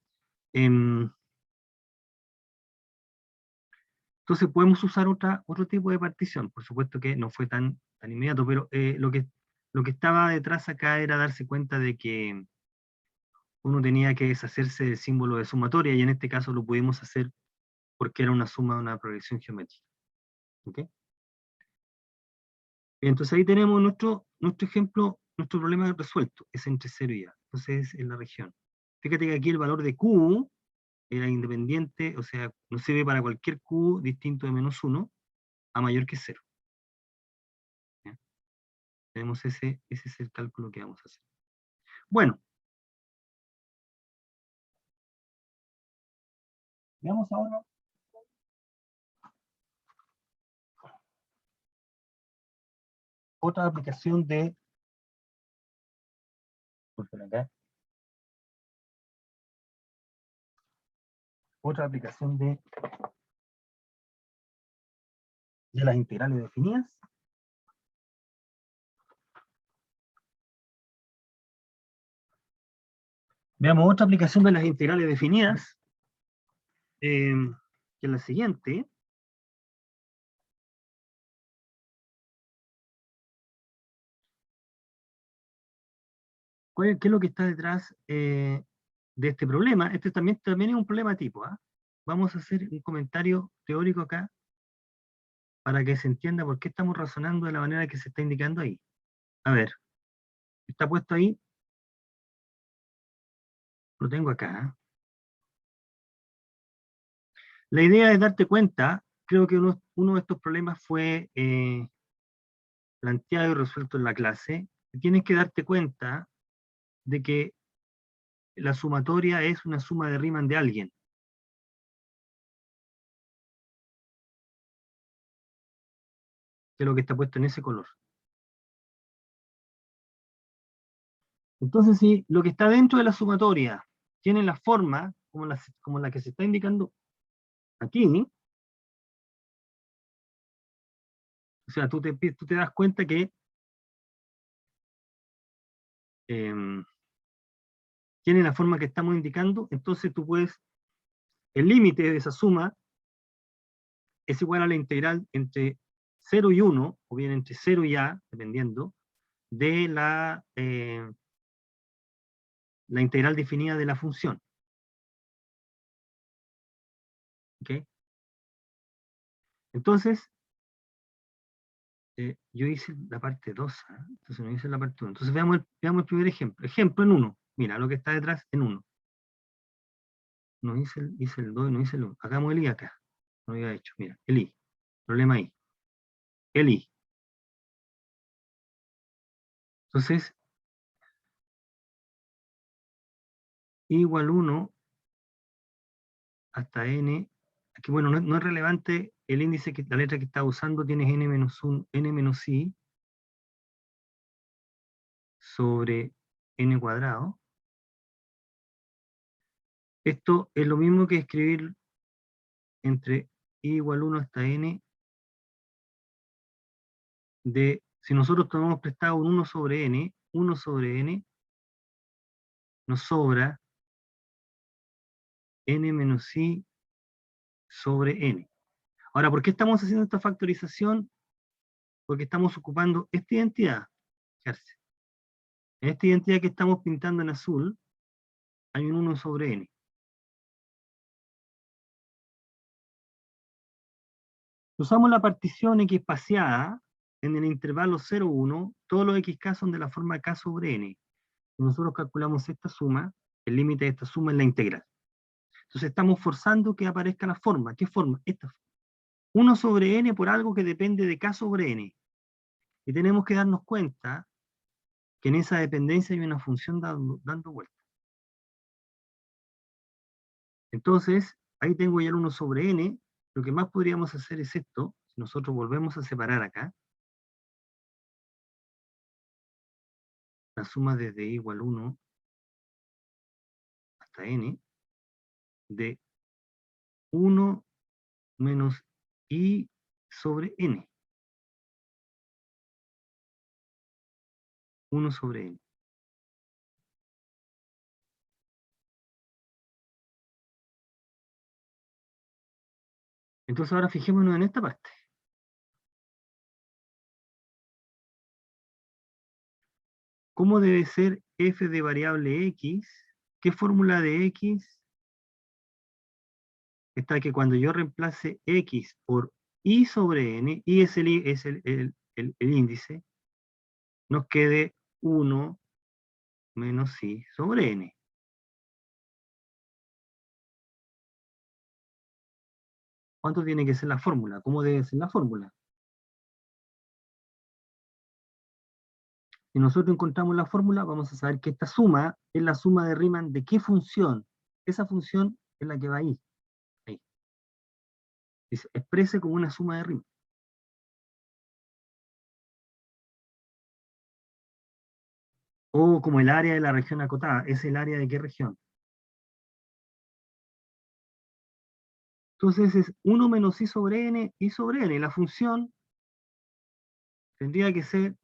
Entonces podemos usar otro tipo de partición. Por supuesto que no fue tan inmediato, pero lo que estaba detrás acá era darse cuenta de que uno tenía que deshacerse del símbolo de sumatoria, y en este caso lo pudimos hacer porque era una suma de una progresión geométrica. ¿Ok? Entonces ahí tenemos nuestro ejemplo, nuestro problema resuelto, es entre 0 y a. Entonces es en la región. Fíjate que aquí el valor de Q era independiente, o sea, no sirve para cualquier Q distinto de menos 1 a mayor que 0. ¿Ya? Tenemos ese es el cálculo que vamos a hacer. Bueno. Veamos ahora otra aplicación de... Por acá. Otra aplicación de las integrales definidas. Veamos otra aplicación de las integrales definidas, que es la siguiente. ¿Qué es lo que está detrás de este problema? Este también es un problema tipo. Vamos a hacer un comentario teórico acá para que se entienda por qué estamos razonando de la manera que se está indicando ahí. A ver, está puesto ahí. Lo tengo acá. La idea es darte cuenta, creo que uno de estos problemas fue planteado y resuelto en la clase. Tienes que darte cuenta de que la sumatoria es una suma de Riemann de alguien. Que es lo que está puesto en ese color. Entonces, si lo que está dentro de la sumatoria tiene la forma como la que se está indicando aquí, o sea, tú te das cuenta que tiene la forma que estamos indicando, entonces tú puedes, el límite de esa suma es igual a la integral entre 0 y 1, o bien entre 0 y a, dependiendo, de la integral definida de la función. ¿Ok? Entonces, yo hice la parte 2, entonces no hice la parte 1. Entonces veamos el primer ejemplo. Ejemplo en 1. Mira, lo que está detrás en 1. No hice el 2 y no hice el 1. Hagamos el I acá. No había hecho. Mira, el I. Problema I. El I. Entonces, I igual 1 hasta n. Aquí, bueno, no es relevante el índice, que la letra que está usando tiene n menos i sobre n cuadrado. Esto es lo mismo que escribir entre i igual 1 hasta n de, si nosotros tomamos prestado un 1 sobre n nos sobra n menos i sobre n. Ahora, ¿por qué estamos haciendo esta factorización? Porque estamos ocupando esta identidad. Fijarse. En esta identidad que estamos pintando en azul, hay un 1 sobre n. Usamos la partición x espaciada en el intervalo 0, 1, todos los xk son de la forma k sobre n. Y nosotros calculamos esta suma, el límite de esta suma es la integral. Entonces estamos forzando que aparezca la forma. ¿Qué forma? Esta forma. 1 sobre n por algo que depende de k sobre n. Y tenemos que darnos cuenta que en esa dependencia hay una función dando vuelta. Entonces, ahí tengo ya el 1 sobre n. Lo que más podríamos hacer es esto. Si nosotros volvemos a separar acá, la suma desde i igual 1 hasta n de 1 menos i sobre n. 1 sobre n. Entonces ahora fijémonos en esta parte. ¿Cómo debe ser f de variable x? ¿Qué fórmula de x? Está que cuando yo reemplace x por i sobre n, i es el índice, nos quede 1 menos i sobre n. ¿Cuánto tiene que ser la fórmula? ¿Cómo debe ser la fórmula? Si nosotros encontramos la fórmula, vamos a saber que esta suma es la suma de Riemann de qué función. Esa función es la que va ahí. Ahí. Se exprese como una suma de Riemann. O como el área de la región acotada. ¿Es el área de qué región? Entonces es 1 menos i sobre n, i sobre n. La función tendría que ser,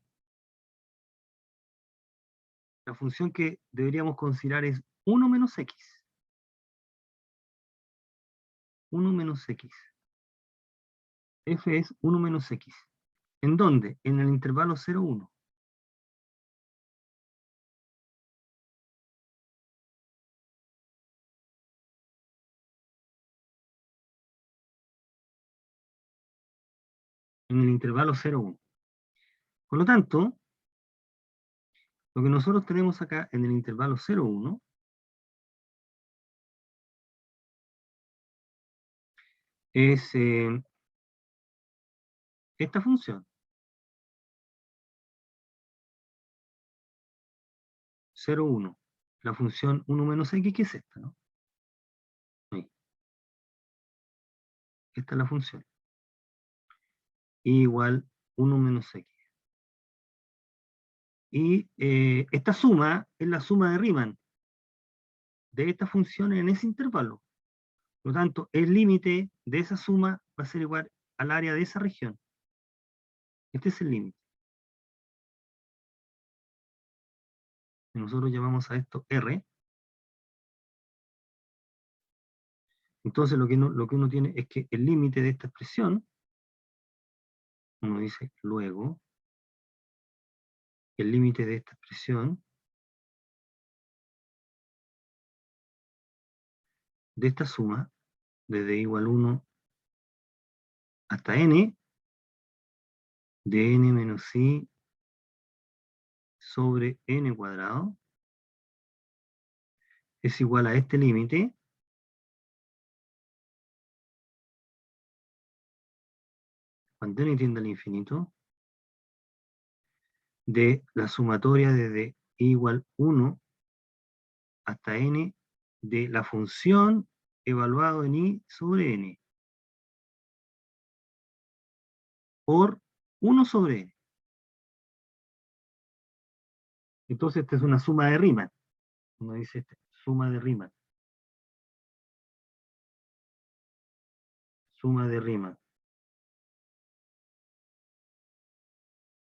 la función que deberíamos considerar es 1 menos x. 1 menos x. F es 1 menos x. ¿En dónde? En el intervalo 0, 1. En el intervalo 0, 1. Por lo tanto, lo que nosotros tenemos acá en el intervalo 0, 1 es esta función. 0, 1. La función 1 menos x, que es esta, ¿no? Ahí. Esta es la función. Igual 1 menos x. Y esta suma es la suma de Riemann de esta función en ese intervalo. Por lo tanto, el límite de esa suma va a ser igual al área de esa región. Este es el límite. Nosotros llamamos a esto R. Entonces lo que uno tiene es que el límite de esta expresión, uno dice luego, el límite de esta expresión, de esta suma, desde igual 1 hasta n, de n menos i sobre n cuadrado es igual a este límite cuando n tiende al infinito de la sumatoria desde i igual 1 hasta n de la función evaluado en i sobre n por 1 sobre n. Entonces esta es una suma de Riemann. Uno dice suma de Riemann. Suma de Riemann.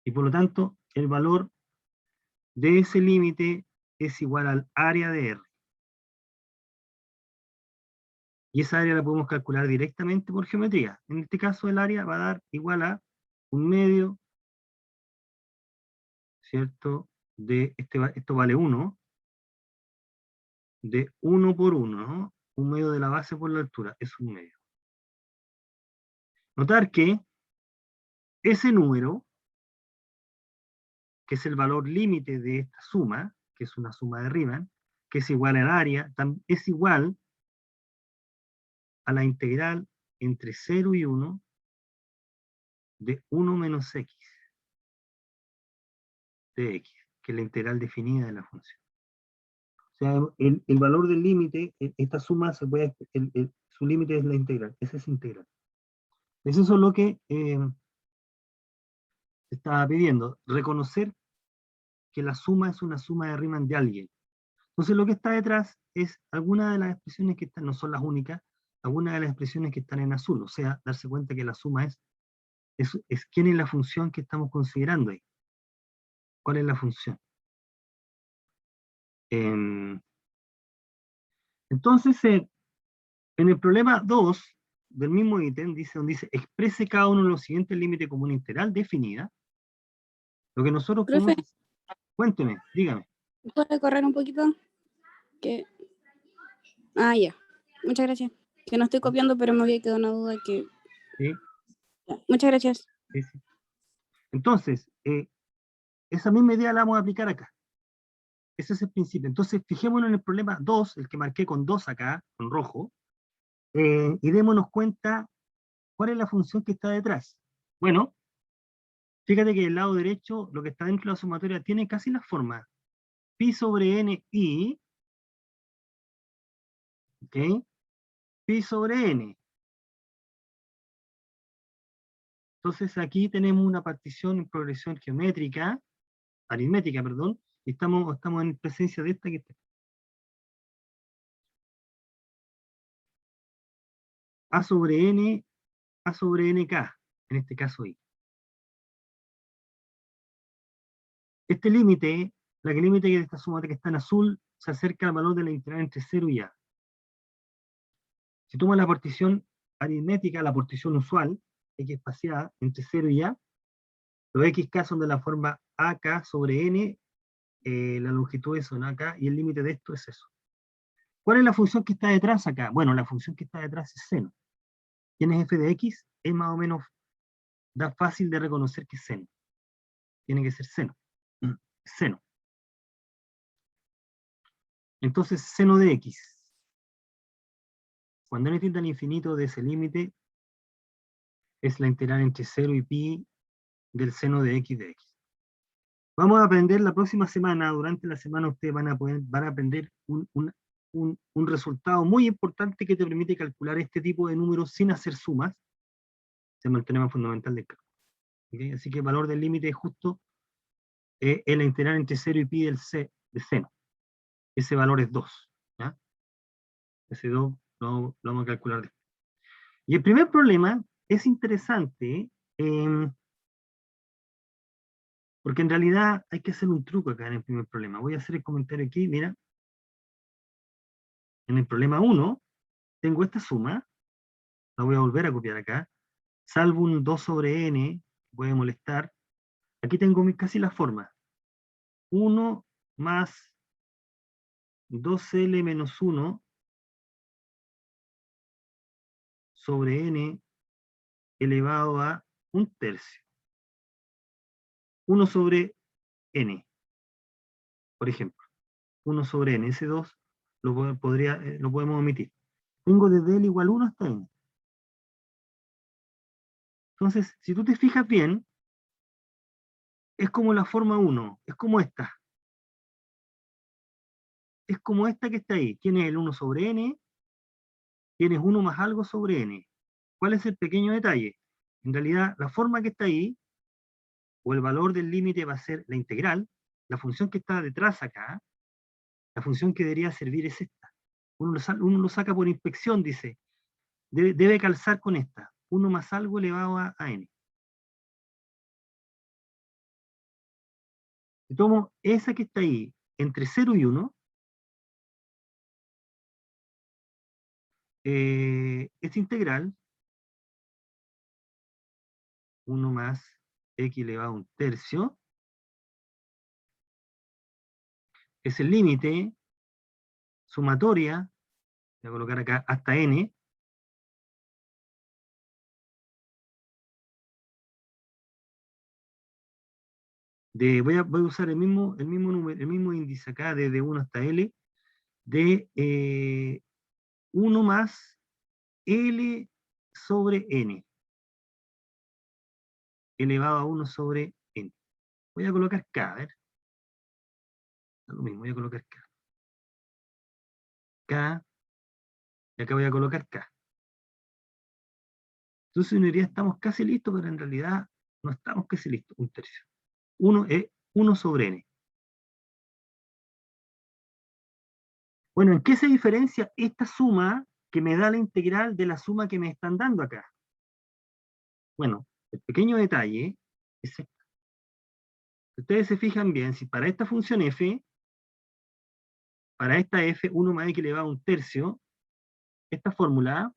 Y por lo tanto, el valor de ese límite es igual al área de R. Y esa área la podemos calcular directamente por geometría. En este caso el área va a dar igual a 1/2, ¿cierto? De esto vale 1, de 1 por 1, ¿no? 1/2 de la base por la altura, es 1/2. Notar que ese número, que es el valor límite de esta suma, que es una suma de Riemann, que es igual al área, es igual a la integral entre 0 y 1 de 1 menos x de x, que es la integral definida de la función. O sea, el valor del límite, esta suma se puede, su límite es la integral, esa es integral. Eso es lo que estaba pidiendo, reconocer que la suma es una suma de Riemann de alguien. Entonces lo que está detrás es algunas de las expresiones que están, no son las únicas, algunas de las expresiones que están en azul, o sea, darse cuenta que la suma es quién es la función que estamos considerando ahí. ¿Cuál es la función? Entonces, en el problema 2 del mismo ítem, donde dice, exprese cada uno de los siguientes límites como una integral definida, lo que nosotros Profe, podemos... Cuénteme, dígame. ¿puede correr un poquito? Que... Ah, ya. Muchas gracias. Que no estoy copiando, pero me había quedado una duda que... ¿Sí? Ya. Muchas gracias. Sí, sí. Entonces, esa misma idea la vamos a aplicar acá. Ese es el principio. Entonces, fijémonos en el problema 2, el que marqué con 2 acá, con rojo, y démonos cuenta cuál es la función que está detrás. Bueno, fíjate que el lado derecho, lo que está dentro de la sumatoria, tiene casi la forma pi sobre n i, ¿ok? Pi sobre n. Entonces aquí tenemos una partición en progresión geométrica, aritmética, perdón, y estamos en presencia de esta que está. A sobre nk, en este caso i. Este límite, la límite de esta suma que está en azul, se acerca al valor de la integral entre 0 y a. Si tomo la partición aritmética, la partición usual, x espaciada entre 0 y a, los xk son de la forma ak sobre n, la longitud es son ak, y el límite de esto es eso. ¿Cuál es la función que está detrás acá? Bueno, la función que está detrás es seno. ¿Quién es f de x? Es más o menos, da fácil de reconocer que es seno. Tiene que ser seno. Seno. Entonces, seno de x. Cuando n tiende al infinito de ese límite, es la integral entre 0 y pi del seno de x de x. Vamos a aprender la próxima semana, durante la semana ustedes van a aprender un resultado muy importante que te permite calcular este tipo de números sin hacer sumas. Se llama el teorema fundamental del cálculo. ¿Okay? Así que el valor del límite es justo es la integral entre 0 y pi del de seno. Ese valor es 2. ¿Ya? Ese 2 lo vamos a calcular después. Y el primer problema es interesante, porque en realidad hay que hacer un truco acá en el primer problema. Voy a hacer el comentario aquí, mira. En el problema 1, tengo esta suma, la voy a volver a copiar acá, salvo un 2 sobre n, puede molestar. Aquí tengo casi la forma. 1 más 2L menos 1 sobre n elevado a 1/3. 1 sobre n, por ejemplo. 1 sobre n, ese 2 lo podemos omitir. Tengo desde L igual 1 hasta n. Entonces, si tú te fijas bien, es como la forma 1, es como esta. Es como esta que está ahí. Tienes el 1 sobre n, tienes 1 más algo sobre n. ¿Cuál es el pequeño detalle? En realidad, la forma que está ahí, o el valor del límite va a ser la integral, la función que está detrás acá, la función que debería servir es esta. Uno lo saca por inspección, dice, debe calzar con esta, 1 más algo elevado a n. Si tomo esa que está ahí, entre 0 y 1, esta integral, 1 más x elevado a un tercio, es el límite sumatoria, voy a colocar acá hasta n, voy a usar el mismo número, el mismo índice acá, desde 1 hasta L, de 1 más L sobre N, elevado a 1 sobre N. Voy a colocar K, a ver. Lo mismo, voy a colocar K. K, y acá voy a colocar K. Entonces en teoría estamos casi listos, pero en realidad no estamos casi listos, un tercio. 1 es 1 sobre N. Bueno, ¿en qué se diferencia esta suma que me da la integral de la suma que me están dando acá? Bueno, el pequeño detalle es este. Si ustedes se fijan bien, si para esta función f, para esta f, 1 más x elevado a un tercio, esta fórmula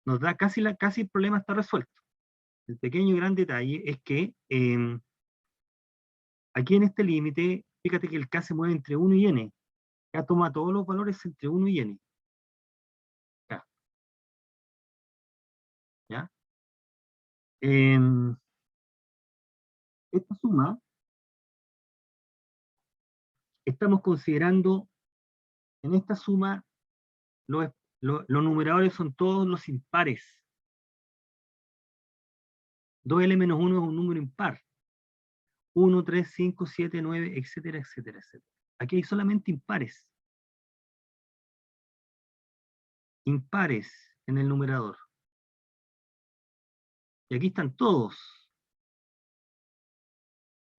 nos da casi el problema está resuelto. El pequeño y gran detalle es que aquí en este límite, fíjate que el k se mueve entre 1 y n. K toma todos los valores entre 1 y n. K. ¿Ya? Esta suma, estamos considerando, en esta suma, los numeradores son todos los impares. 2L menos 1 es un número impar. 1, 3, 5, 7, 9, etcétera, etcétera, etcétera. Aquí hay solamente impares. Impares en el numerador. Y aquí están todos.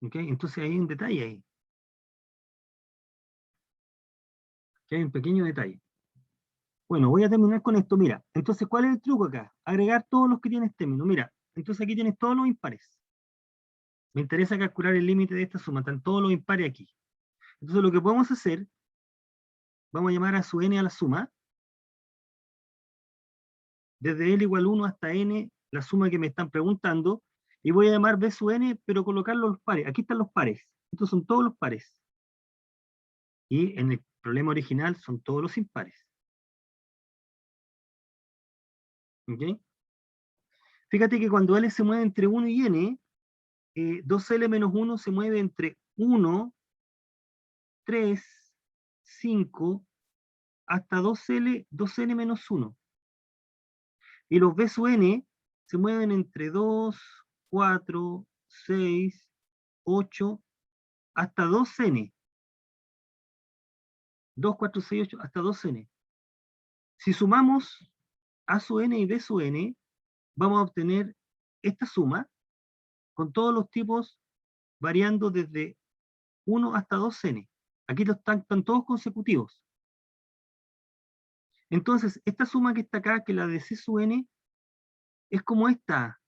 ¿Ok? Entonces hay un detalle ahí. Aquí hay un pequeño detalle. Bueno, voy a terminar con esto. Mira, entonces, ¿cuál es el truco acá? Agregar todos los que tienes término. Mira, entonces aquí tienes todos los impares. Me interesa calcular el límite de esta suma. Están todos los impares aquí. Entonces lo que podemos hacer, vamos a llamar a su n a la suma. Desde L igual 1 hasta n, la suma que me están preguntando. Y voy a llamar b sub n, pero colocarlo los pares. Aquí están los pares. Estos son todos los pares. Y en el problema original son todos los impares. ¿Ok? Fíjate que cuando L se mueve entre 1 y n, 2L menos 1 se mueve entre 1, 3, 5, hasta 2N menos 1. Y los B sub n se mueven entre 2, 4, 6, 8, hasta 2N. 2, 4, 6, 8, hasta 2N. Si sumamos A sub n y B sub n, vamos a obtener esta suma con todos los tipos variando desde 1 hasta 2N. Aquí están todos consecutivos. Entonces, esta suma que está acá, que la de C sub n, es como esta.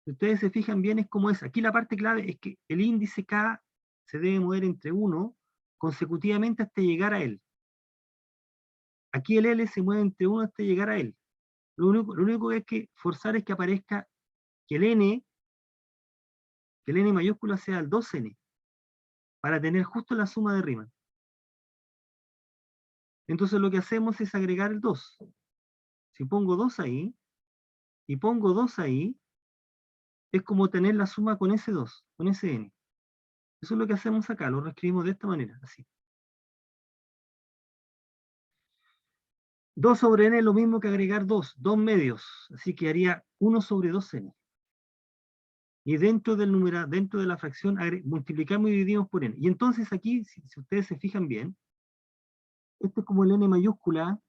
Si ustedes se fijan bien, es como esa. Aquí la parte clave es que el índice K se debe mover entre 1 consecutivamente hasta llegar a él. Aquí el L se mueve entre 1 hasta llegar a él. Lo único que hay que forzar es que aparezca que el N mayúscula sea el 2N, para tener justo la suma de Riemann. Entonces lo que hacemos es agregar el 2. Si pongo 2 ahí, y pongo 2 ahí, es como tener la suma con S2, con Sn. Eso es lo que hacemos acá, lo reescribimos de esta manera, así. 2 sobre n es lo mismo que agregar 2 medios, así que haría 1 sobre 2n. Y dentro del numerador, dentro de la fracción, multiplicamos y dividimos por n. Y entonces aquí, si ustedes se fijan bien, este es como el n mayúscula,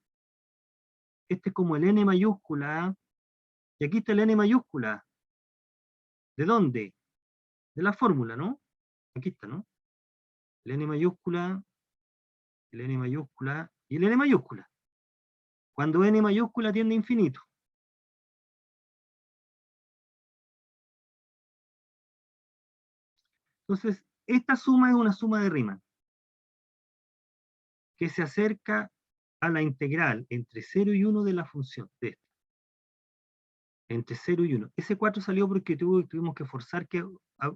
este es como el n mayúscula, y aquí está el n mayúscula. ¿De dónde? De la fórmula, ¿no? Aquí está, ¿no? El n mayúscula, el n mayúscula y el n mayúscula. Cuando n mayúscula tiende a infinito. Entonces, esta suma es una suma de Riemann, que se acerca a la integral entre 0 y 1 de la función de esta. Entre 0 y 1. Ese 4 salió porque tuvimos que forzar que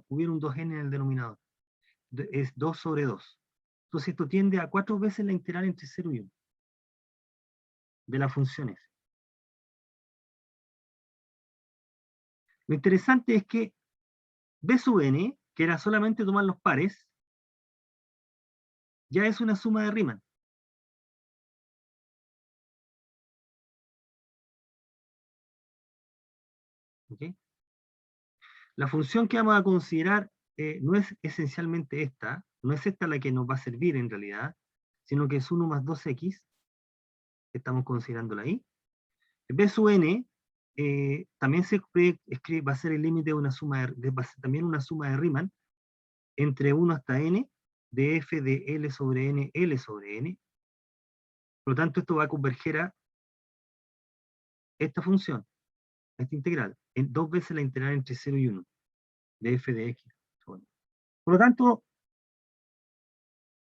hubiera un 2n en el denominador. Es 2 sobre 2. Entonces esto tiende a 4 veces la integral entre 0 y 1 de la función S. Lo interesante es que B sub n, que era solamente tomar los pares, ya es una suma de Riemann. ¿Okay? La función que vamos a considerar no es esencialmente esta, no es esta la que nos va a servir en realidad, sino que es 1 más 2x, estamos considerándola ahí. B sub n también se escribe, va a ser el límite de una suma va a ser también una suma de Riemann entre 1 hasta n de f de L sobre n, L sobre n. Por lo tanto, esto va a converger a esta función, a esta integral, en 2 veces la integral entre 0 y 1 de f de x. Por lo tanto,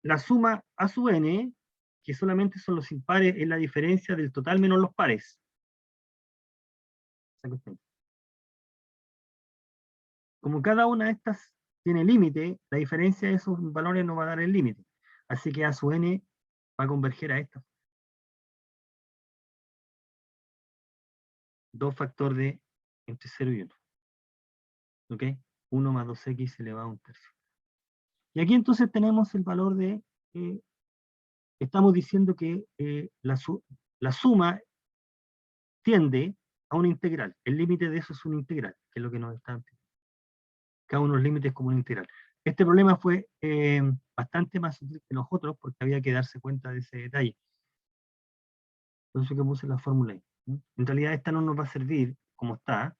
la suma a sub n, que solamente son los impares, es la diferencia del total menos los pares. Como cada una de estas tiene límite, la diferencia de esos valores no va a dar el límite. Así que a sub n va a converger a esta. 2 factor de entre 0 y 1. ¿Ok? 1 más 2x elevado a un tercio. Y aquí entonces tenemos el valor de, estamos diciendo que la suma tiende a una integral. El límite de eso es una integral, que es lo que nos está pidiendo. Cada uno de los límites como una integral. Este problema fue bastante más útil que los otros porque había que darse cuenta de ese detalle. Por eso que puse la fórmula ahí. En realidad esta no nos va a servir como está,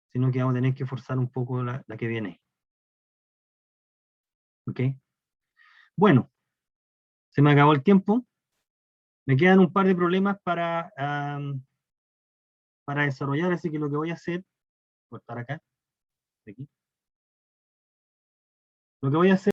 sino que vamos a tener que forzar un poco la que viene. ¿Ok? Bueno, se me acabó el tiempo. Me quedan un par de problemas para desarrollar, así que lo que voy a hacer, cortar acá, de aquí. Lo que voy a hacer